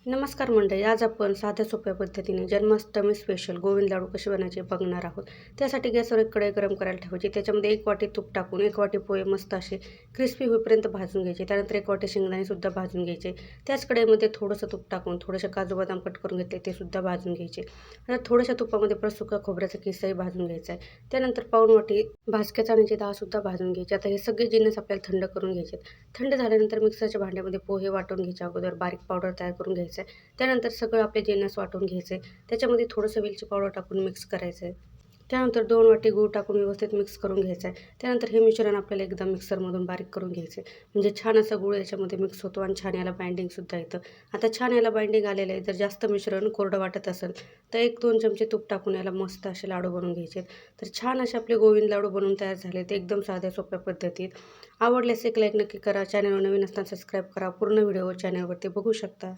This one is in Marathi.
नमस्कार मंडळी, आज आपण साध्या सोप्या पद्धतीने जन्माष्टमी स्पेशल गोविंद लाडू कसे बनायचे बघणार आहोत. त्यासाठी गॅसवर एक कढई गरम करायला ठेवायची. त्याच्यामध्ये 1 वाटी तूप टाकून 1 वाटी पोहे मस्त असे क्रिस्पी होईपर्यंत भाजून घ्यायचे. त्यानंतर 1 वाटी शेंगदाणेसुद्धा भाजून घ्यायचे. त्याच कढईमध्ये थोडंसं तूप टाकून थोडेसे काजू बदाम कट करून घेतले, ते सुद्धा भाजून घ्यायचे. आता थोड्याशा तुपामध्ये परत सुका खोबऱ्याचा किस्साही भाजून घ्यायचा आहे. त्यानंतर पाऊण वाटी भाजक्या चण्याची डाळसुद्धा भाजून घ्यायची. आता हे सगळे जिन्नस आपल्याला थंड करून घ्यायचे. थंड झाल्यानंतर मिक्सरच्या भांड्यामध्ये पोहे वाटून घ्यायचे. अगोदर बारीक पावडर तयार करून घ्यायचं आहे. त्यानंतर सगळं आपले जिन्नस वाटून घ्यायचे. त्याच्यामध्ये थोडंसं वेलची पावडर टाकून मिक्स करायचं आहे. त्यानंतर 2 वाटी गूळ टाकून व्यवस्थित मिक्स करून घ्यायचं आहे. त्यानंतर हे मिश्रण आपल्याला एकदम मिक्सरमधून बारीक करून घ्यायचं आहे. म्हणजे छान असा गूळ याच्यामध्ये मिक्स होतो आणि छान याला बाइंडिंगसुद्धा येतं. आता छान याला बाइंडिंग आलेलं आहे. जर जास्त मिश्रण कोरडं वाटत असेल तर 1-2 चमचे तूप टाकून याला मस्त असे लाडू बनवून घ्यायचे. तर छान असे आपले गोविंद लाडू बनवून तयार झाले. ते एकदम साध्या सोप्या पद्धतीत. आवडल्यास एक लाईक नक्की करा. चॅनलवर नवीन असताना सबस्क्राईब करा. पूर्ण व्हिडिओ चॅनलवरती बघू शकता.